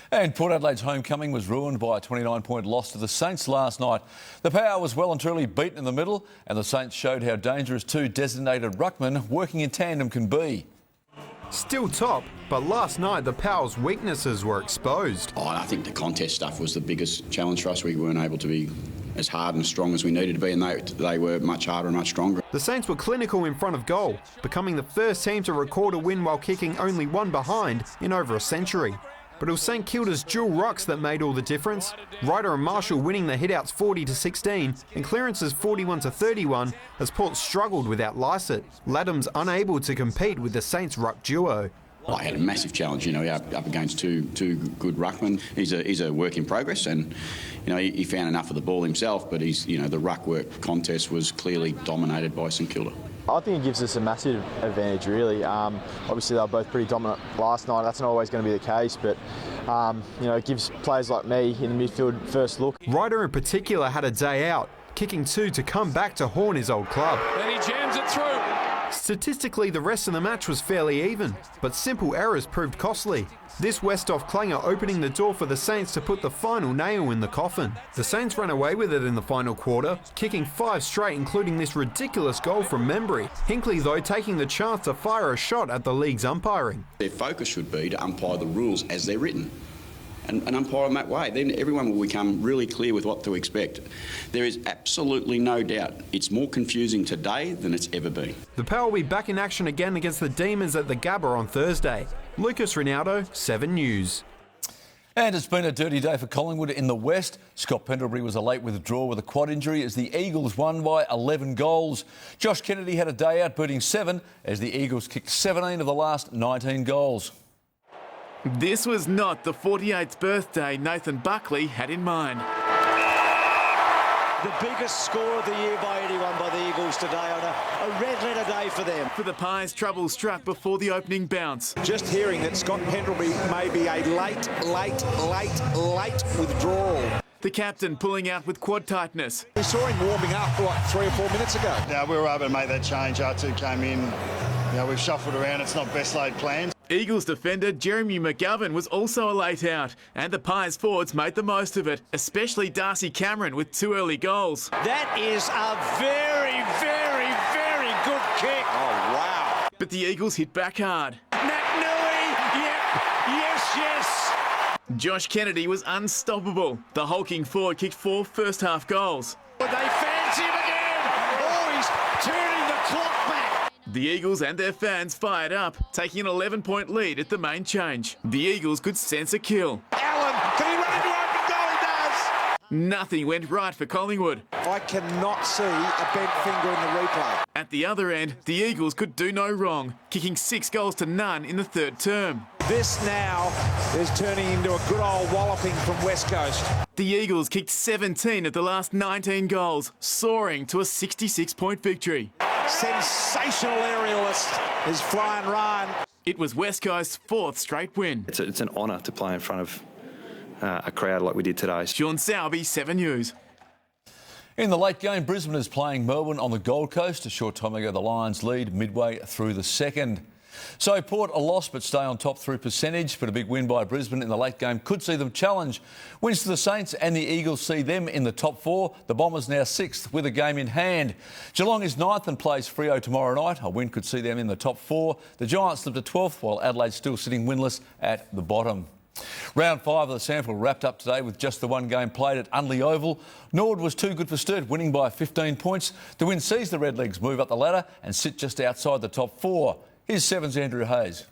And Port Adelaide's homecoming was ruined by a 29-point loss to the Saints last night. The Power was well and truly beaten in the middle, and the Saints showed how dangerous two designated ruckmen working in tandem can be. Still top, but last night the Power's weaknesses were exposed. I think the contest stuff was the biggest challenge for us. We weren't able to be as hard and strong as we needed to be, and they were much harder and much stronger. The Saints were clinical in front of goal, becoming the first team to record a win while kicking only one behind in over a century. But it was St Kilda's dual rucks that made all the difference. Ryder and Marshall winning the hitouts 40-16 and clearances 41-31 as Port struggled without Lysett. Laddam's unable to compete with the Saints ruck duo. I had a massive challenge, up against two good ruckmen. He's a work in progress, and he found enough of the ball himself. But the ruck work contest was clearly dominated by St Kilda. I think it gives us a massive advantage, really. Obviously, they were both pretty dominant last night. That's not always going to be the case, but it gives players like me in the midfield first look. Ryder in particular had a day out, kicking two to come back to haunt his old club. Then he jams it through. Statistically, the rest of the match was fairly even, but simple errors proved costly. This Westhoff clanger opening the door for the Saints to put the final nail in the coffin. The Saints ran away with it in the final quarter, kicking 5 straight, including this ridiculous goal from Membry. Hinkley, though, taking the chance to fire a shot at the league's umpiring. Their focus should be to umpire the rules as they're written. And umpire them that way. Then everyone will become really clear with what to expect. There is absolutely no doubt it's more confusing today than it's ever been. The Power will be back in action again against the Demons at the Gabba on Thursday. Lucas Ronaldo, 7 News. And it's been a dirty day for Collingwood in the West. Scott Pendlebury was a late withdrawal with a quad injury as the Eagles won by 11 goals. Josh Kennedy had a day out, beating 7 as the Eagles kicked 17 of the last 19 goals. This was not the 48th birthday Nathan Buckley had in mind. The biggest score of the year by anyone by the Eagles today on a red letter day for them. For the Pies, trouble struck before the opening bounce. Just hearing that Scott Pendlebury may be a late withdrawal. The captain pulling out with quad tightness. We saw him warming up like 3 or 4 minutes ago. Yeah, we were able to make that change. R2 came in. You know, we've shuffled around. It's not best laid plans. Eagles defender Jeremy McGovern was also a late out, and the Pies forwards made the most of it, especially Darcy Cameron with 2 early goals. That is a very good kick. Oh, wow. But the Eagles hit back hard. Yes. Josh Kennedy was unstoppable. The hulking forward kicked 4 first-half goals. They fancy him again. Oh, he's turning the clock back. The Eagles and their fans fired up, taking an 11-point lead at the main change. The Eagles could sense a kill. Allen, can he run into open goal? He does. Nothing went right for Collingwood. I cannot see a bent finger in the replay. At the other end, the Eagles could do no wrong, kicking 6 goals to none in the third term. This now is turning into a good old walloping from West Coast. The Eagles kicked 17 of the last 19 goals, soaring to a 66-point victory. Sensational aerialist is flying Ryan. It was West Coast's 4th straight win. It's an honour to play in front of a crowd like we did today. Sean Salby, 7 News. In the late game, Brisbane is playing Melbourne on the Gold Coast. A short time ago, the Lions lead midway through the second. So Port a loss but stay on top through percentage, but a big win by Brisbane in the late game could see them challenge. Wins to the Saints and the Eagles see them in the top 4. The Bombers now 6th with a game in hand. Geelong is 9th and plays Freo tomorrow night. A win could see them in the top 4. The Giants slip to 12th while Adelaide still sitting winless at the bottom. Round 5 of the sample wrapped up today with just the one game played at Unley Oval. Nord was too good for Sturt, winning by 15 points. The win sees the Redlegs move up the ladder and sit just outside the top 4. Here's 7's Andrew Hayes.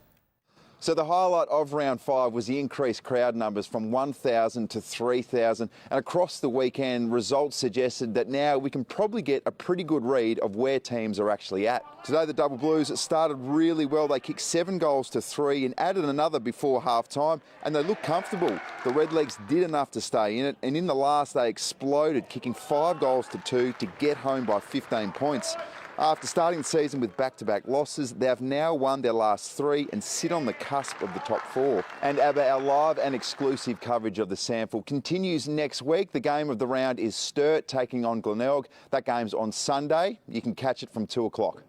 So the highlight of round 5 was the increased crowd numbers from 1,000 to 3,000, and across the weekend results suggested that now we can probably get a pretty good read of where teams are actually at. Today the Double Blues started really well. They kicked 7 goals to 3 and added another before half-time, and they looked comfortable. The Redlegs did enough to stay in it, and in the last they exploded, kicking 5 goals to 2 to get home by 15 points. After starting the season with back-to-back losses, they have now won their last 3 and sit on the cusp of the top 4. And Abba, our live and exclusive coverage of the sample continues next week. The game of the round is Sturt taking on Glenelg. That game's on Sunday. You can catch it from 2 o'clock.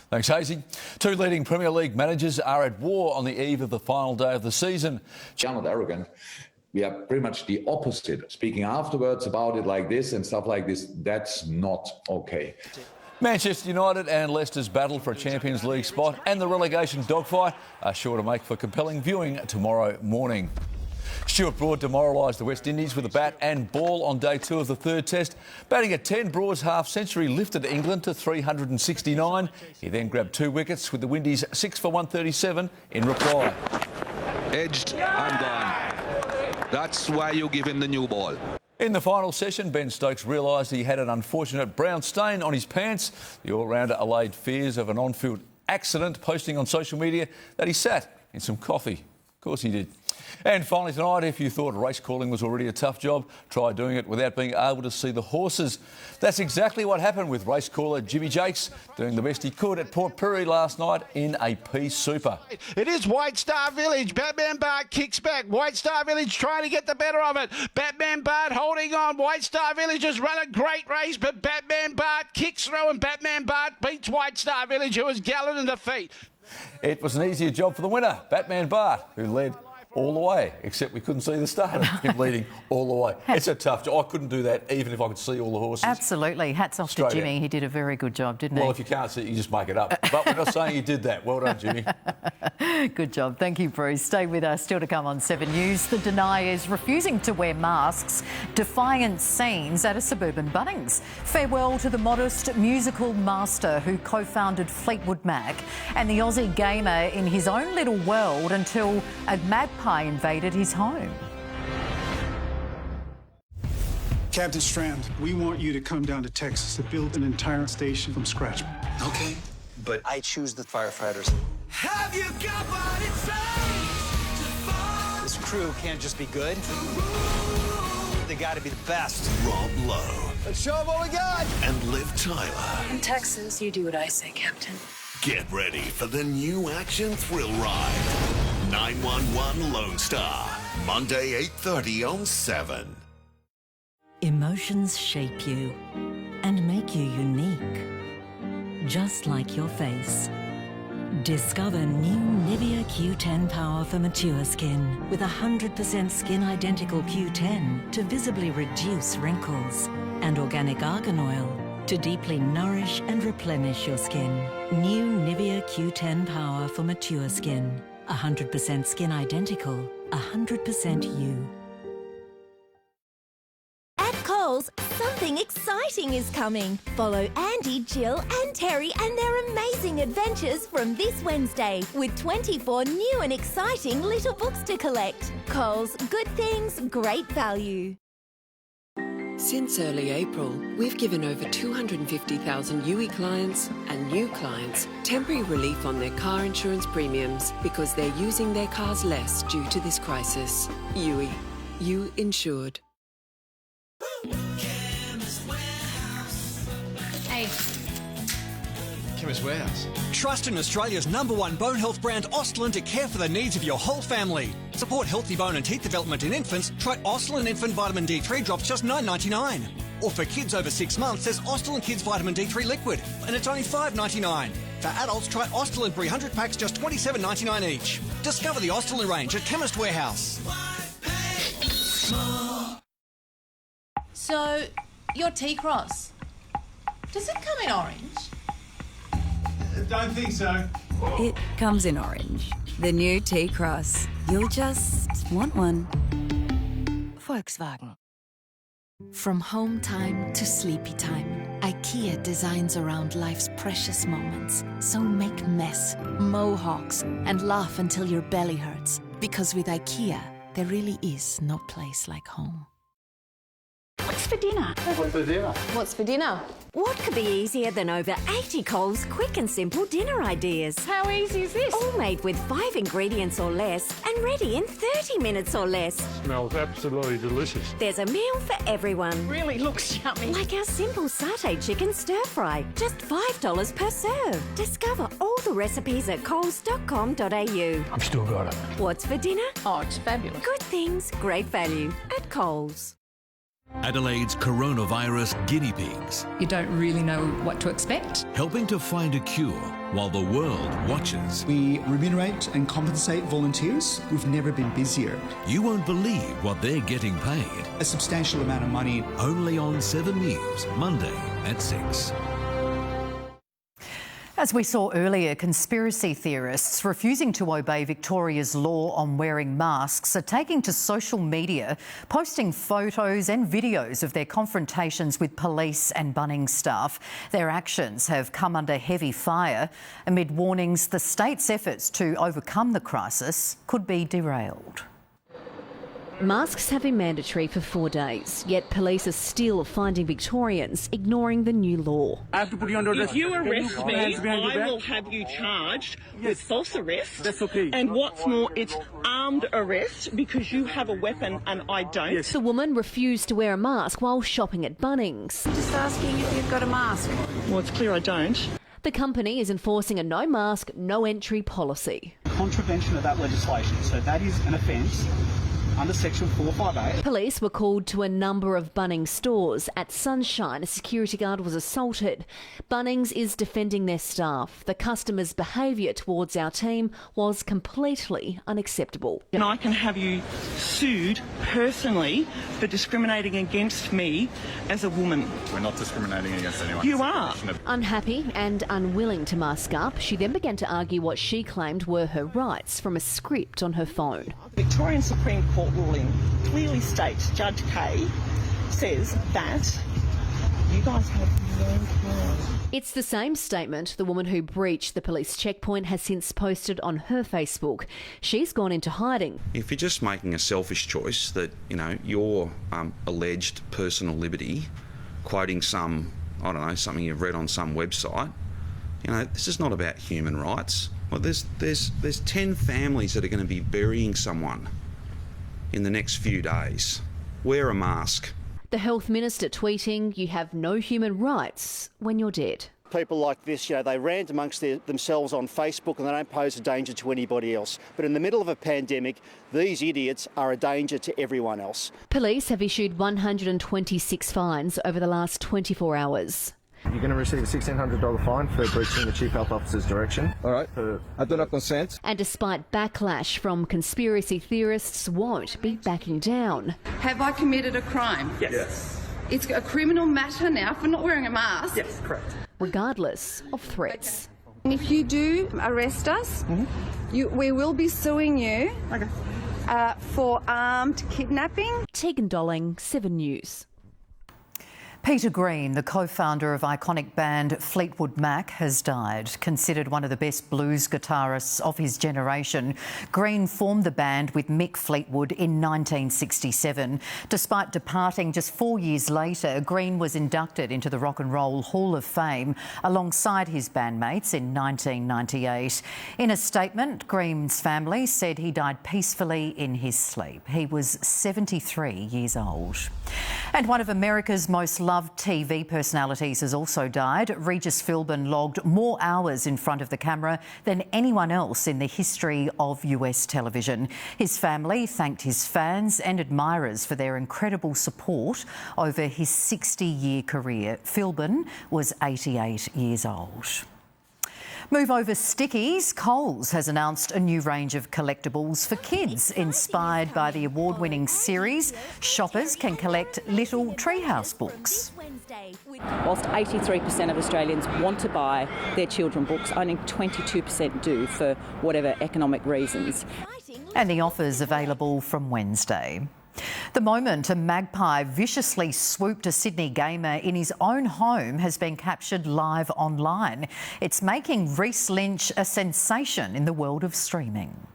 Thanks, Hazy. 2 leading Premier League managers are at war on the eve of the final day of the season. I'm not arrogant. We are pretty much the opposite. Speaking afterwards about it like this and stuff like this, that's not okay. Manchester United and Leicester's battle for a Champions League spot and the relegation dogfight are sure to make for compelling viewing tomorrow morning. Stuart Broad demoralised the West Indies with a bat and ball on day 2 of the 3rd test. Batting at 10, Broad's half-century lifted England to 369. He then grabbed 2 wickets with the Windies 6 for 137 in reply. Edged and gone. That's why you give him the new ball. In the final session, Ben Stokes realised he had an unfortunate brown stain on his pants. The all-rounder allayed fears of an on-field accident, posting on social media that he sat in some coffee. Of course he did. And finally tonight, if you thought race calling was already a tough job, try doing it without being able to see the horses. That's exactly what happened with race caller Jimmy Jakes doing the best he could at Port Pirie last night in a P Super. It is White Star Village. Batman Bart kicks back. White Star Village trying to get the better of it. Batman Bart holding on. White Star Village has run a great race, but Batman Bart kicks through and Batman Bart beats White Star Village, who was gallant in defeat. It was an easier job for the winner, Batman Bart, who led all the way, except we couldn't see the start of him leading all the way. It's a tough job. I couldn't do that even if I could see all the horses. Absolutely. Hats off to Jimmy. He did a very good job, didn't he? Well, if you can't see it, you just make it up. But we're not saying he did that. Well done, Jimmy. Good job. Thank you, Bruce. Stay with us. Still to come on 7 News. The deniers refusing to wear masks. Defiant scenes at a suburban Bunnings. Farewell to the modest musical master who co-founded Fleetwood Mac. And the Aussie gamer in his own little world until a magpie invaded his home. Captain Strand, we want you to come down to Texas to build an entire station from scratch. Okay, but I choose the firefighters. Have you got what it takes? This crew can't just be good. They got to be the best. Rob Lowe. Let's show them what we got. And Liv Tyler. In Texas, you do what I say, Captain. Get ready for the new action thrill ride. 911 Lone Star. Monday, 8:30 on 7. Emotions shape you and make you unique. Just like your face. Discover new Nivea Q10 Power for mature skin with 100% skin-identical Q10 to visibly reduce wrinkles and organic argan oil to deeply nourish and replenish your skin. New Nivea Q10 Power for mature skin. 100% skin-identical, 100% you. At Coles, something exciting is coming. Follow Andy, Jill and Terry and their amazing adventures from this Wednesday with 24 new and exciting little books to collect. Coles, good things, great value. Since early April, we've given over 250,000 UE clients and new clients temporary relief on their car insurance premiums because they're using their cars less due to this crisis. UE. You insured. Hey. Chemist Warehouse. Trust in Australia's #1 bone health brand Ostlin to care for the needs of your whole family. Support healthy bone and teeth development in infants. Try Ostlin Infant Vitamin D3 drops, just $9.99. Or for kids over 6 months, there's Ostlin Kids Vitamin D3 Liquid, and it's only $5.99. For adults, try Ostlin 300 packs, just $27.99 each. Discover the Ostlin range at Chemist Warehouse. So, your T-Cross, does it come in orange? Don't think so. It comes in orange. The new T-Cross. You'll just want one. Volkswagen. From home time to sleepy time, IKEA designs around life's precious moments. So make mess, mohawks, and laugh until your belly hurts. Because with IKEA, there really is no place like home. What's for dinner? What's for dinner? What's for dinner? What could be easier than over 80 Coles quick and simple dinner ideas? How easy is this? All made with 5 ingredients or less and ready in 30 minutes or less. Smells absolutely delicious. There's a meal for everyone. Really looks yummy. Like our simple satay chicken stir fry, just $5 per serve. Discover all the recipes at coles.com.au. I've still got it. What's for dinner? Oh, it's fabulous. Good things, great value at Coles. Adelaide's coronavirus guinea pigs. You don't really know what to expect. Helping to find a cure while the world watches. We remunerate and compensate volunteers. We've never been busier. You won't believe what they're getting paid. A substantial amount of money. Only on 7 News, Monday at 6. As we saw earlier, conspiracy theorists refusing to obey Victoria's law on wearing masks are taking to social media, posting photos and videos of their confrontations with police and Bunnings staff. Their actions have come under heavy fire amid warnings the state's efforts to overcome the crisis could be derailed. Masks have been mandatory for 4 days, yet police are still finding Victorians ignoring the new law. I have to put you under arrest. If you arrest me, I will have you charged with false arrest. That's okay. And what's more, it's armed arrest because you have a weapon and I don't. Yes. The woman refused to wear a mask while shopping at Bunnings. Just asking if you've got a mask. Well, it's clear I don't. The company is enforcing a no mask, no entry policy. Contravention of that legislation, so that is an offence under section 458. Police were called to a number of Bunnings stores. At Sunshine, a security guard was assaulted. Bunnings is defending their staff. The customers' behaviour towards our team was completely unacceptable. And I can have you sued personally for discriminating against me as a woman. We're not discriminating against anyone. You are. Unhappy and unwilling to mask up, she then began to argue what she claimed were her rights from a script on her phone. Victorian Supreme Court ruling clearly states, Judge Kay says that you guys have no power. It's the same statement the woman who breached the police checkpoint has since posted on her Facebook. She's gone into hiding. If you're just making a selfish choice that, your alleged personal liberty, quoting something you've read on some website, this is not about human rights. Well, there's 10 families that are going to be burying someone in the next few days. Wear a mask. The Health Minister tweeting, "You have no human rights when you're dead." People like this, they rant amongst themselves on Facebook and they don't pose a danger to anybody else. But in the middle of a pandemic, these idiots are a danger to everyone else. Police have issued 126 fines over the last 24 hours. You're going to receive a $1,600 fine for breaching the Chief Health Officer's direction. All right. I do not consent. And despite backlash from conspiracy theorists, won't be backing down. Have I committed a crime? Yes. It's a criminal matter now for not wearing a mask. Yes, correct. Regardless of threats. And if you do arrest us, we will be suing you for armed kidnapping. Tegan Dolling, 7 News. Peter Green, the co-founder of iconic band Fleetwood Mac, has died. Considered one of the best blues guitarists of his generation, Green formed the band with Mick Fleetwood in 1967. Despite departing just 4 years later, Green was inducted into the Rock and Roll Hall of Fame alongside his bandmates in 1998. In a statement, Green's family said he died peacefully in his sleep. He was 73 years old. And one of America's most loved TV personalities has also died. Regis Philbin logged more hours in front of the camera than anyone else in the history of US television. His family thanked his fans and admirers for their incredible support over his 60-year career. Philbin was 88 years old. Move over stickies. Coles has announced a new range of collectibles for kids. Inspired by the award-winning series, shoppers can collect little treehouse books. Whilst 83% of Australians want to buy their children books, only 22% do for whatever economic reasons. And the offer's available from Wednesday. The moment a magpie viciously swooped a Sydney gamer in his own home has been captured live online. It's making Reece Lynch a sensation in the world of streaming.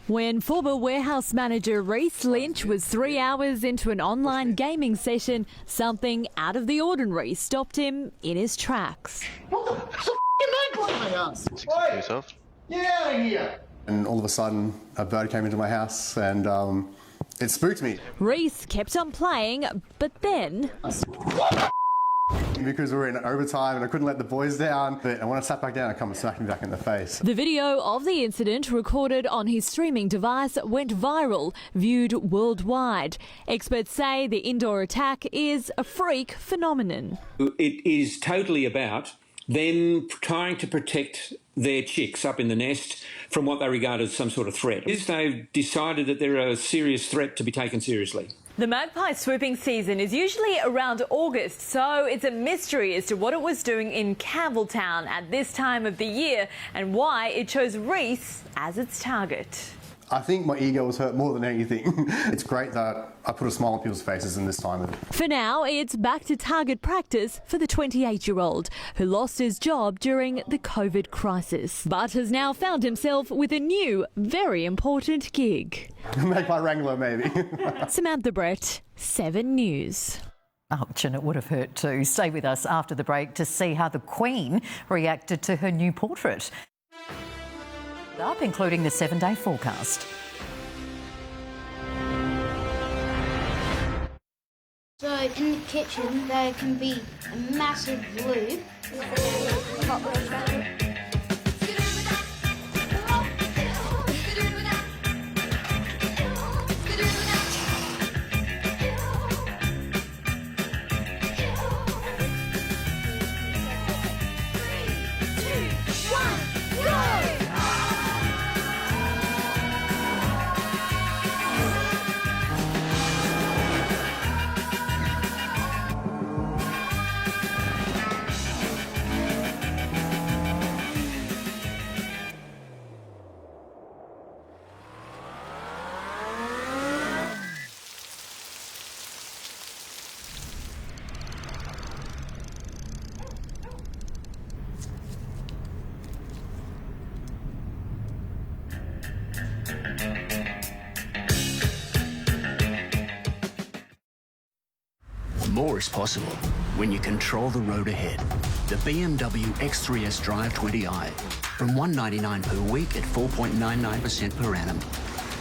When former warehouse manager Reece Lynch was 3 hours into an online gaming session, something out of the ordinary stopped him in his tracks. What the? It's a f***ing magpie in my house! Oi! Get out of here! And all of a sudden, a bird came into my house and it spooked me. Reece kept on playing, but then... Because we were in overtime and I couldn't let the boys down. But when I sat back down, it come and smacked me back in the face. The video of the incident recorded on his streaming device went viral, viewed worldwide. Experts say the indoor attack is a freak phenomenon. It is totally about them trying to protect their chicks up in the nest from what they regard as some sort of threat. They've decided that they're a serious threat to be taken seriously. The magpie swooping season is usually around August, so it's a mystery as to what it was doing in Campbelltown at this time of the year and why it chose Reece as its target. I think my ego was hurt more than anything. It's great that I put a smile on people's faces in this time. For now, it's back to target practice for the 28-year-old who lost his job during the COVID crisis, but has now found himself with a new, very important gig. Make my Wrangler, maybe. Samantha Brett, 7 News. Ouch, and it would have hurt too. Stay with us after the break to see how the Queen reacted to her new portrait. Up, including the 7-day forecast. So in the kitchen there can be a massive loop. More is possible when you control the road ahead. The BMW X3S Drive 20i. From $199 per week at 4.99% per annum.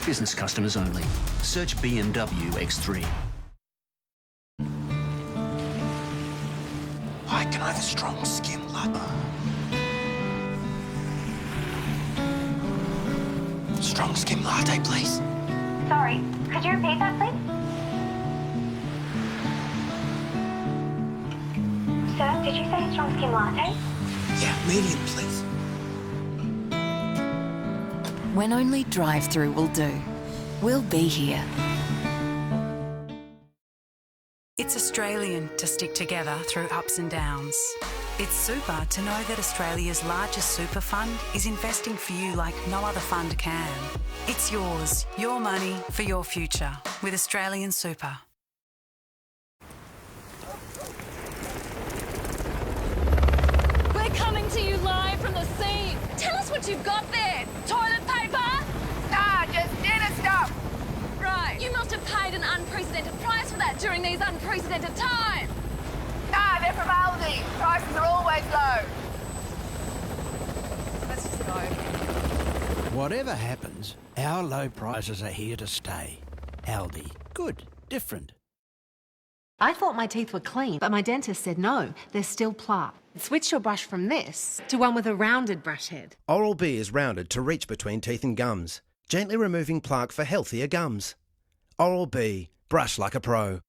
Business customers only. Search BMW X3. Hi, can I have a strong skim latte? Strong skim latte, please. Sorry, could you repeat that, please? Sir, did you say a strong skim latte? Yeah, medium, please. When only drive-through will do, we'll be here. It's Australian to stick together through ups and downs. It's super to know that Australia's largest super fund is investing for you like no other fund can. It's yours, your money for your future with Australian Super. We're coming to you live from the scene. Tell us what you've got there. Toilet paper? Nah, just dinner stuff. Right. You must have paid an unprecedented price for that during these unprecedented times. Nah, they're from Aldi. Prices are always low. Let's just go. Whatever happens, our low prices are here to stay. Aldi. Good. Different. I thought my teeth were clean, but my dentist said no, they're still plaque. Switch your brush from this to one with a rounded brush head. Oral-B is rounded to reach between teeth and gums, gently removing plaque for healthier gums. Oral-B. Brush like a pro.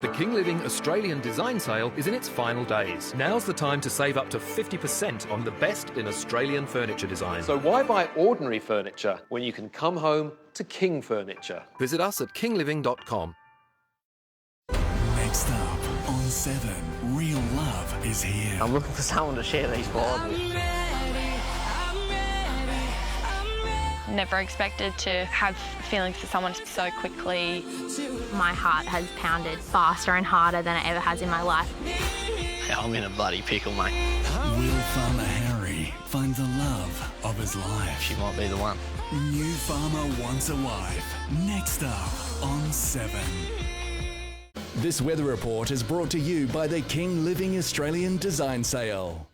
The King Living Australian Design Sale is in its final days. Now's the time to save up to 50% on the best in Australian furniture design. So why buy ordinary furniture when you can come home to King Furniture? Visit us at kingliving.com. Next up on 7, Real Love is here. I'm looking for someone to share these vibes with. Never expected to have feelings for someone so quickly. My heart has pounded faster and harder than it ever has in my life. I'm in a bloody pickle, mate. Will Farmer Harry find the love of his life? She might be the one. New farmer wants a wife. Next up on 7. This weather report is brought to you by the King Living Australian Design Sale.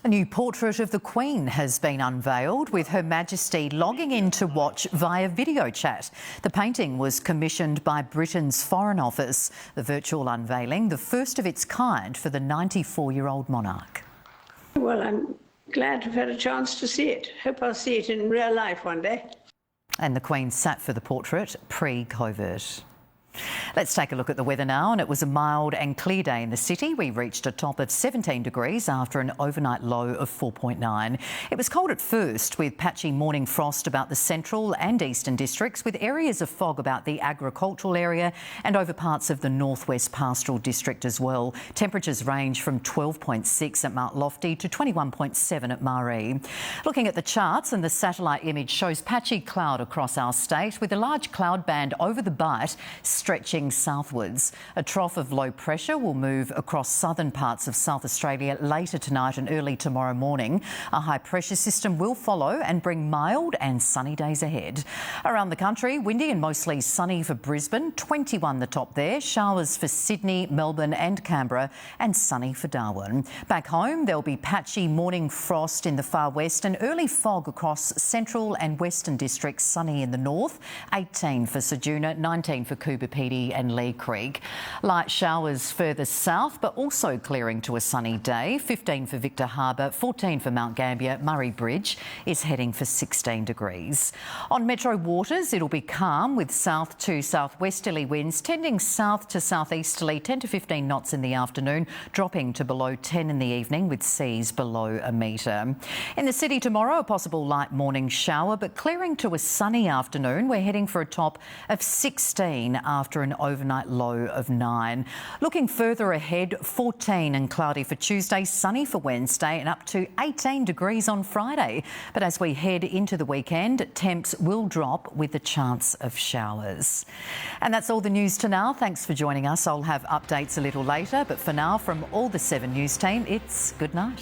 A new portrait of the Queen has been unveiled, with Her Majesty logging in to watch via video chat. The painting was commissioned by Britain's Foreign Office. The virtual unveiling, the first of its kind for the 94-year-old monarch. Well, I'm glad to have had a chance to see it. Hope I'll see it in real life one day. And the Queen sat for the portrait pre-COVID. Let's take a look at the weather now, and it was a mild and clear day in the city. We reached a top of 17 degrees after an overnight low of 4.9. It was cold at first, with patchy morning frost about the central and eastern districts, with areas of fog about the agricultural area and over parts of the northwest pastoral district as well. Temperatures range from 12.6 at Mount Lofty to 21.7 at Maree. Looking at the charts, and the satellite image shows patchy cloud across our state, with a large cloud band over the Bight stretching southwards. A trough of low pressure will move across southern parts of South Australia later tonight and early tomorrow morning. A high pressure system will follow and bring mild and sunny days ahead. Around the country, windy and mostly sunny for Brisbane, 21 the top there, showers for Sydney, Melbourne and Canberra, and sunny for Darwin. Back home, there'll be patchy morning frost in the far west and early fog across central and western districts, sunny in the north, 18 for Ceduna, 19 for Coober Pedy and Lee Creek. Light showers further south, but also clearing to a sunny day, 15 for Victor Harbour, 14 for Mount Gambier. Murray Bridge is heading for 16 degrees. On metro waters, it'll be calm with south to southwesterly winds tending south to southeasterly, 10 to 15 knots in the afternoon, dropping to below 10 in the evening with seas below a metre. In the city tomorrow, a possible light morning shower, but clearing to a sunny afternoon. We're heading for a top of 16 after an overnight low of 9. Looking further ahead, 14 and cloudy for Tuesday, sunny for Wednesday and up to 18 degrees on Friday. But as we head into the weekend, temps will drop with the chance of showers. And that's all the news to now. Thanks for joining us. I'll have updates a little later, but for now, from all the 7 News team, it's good night.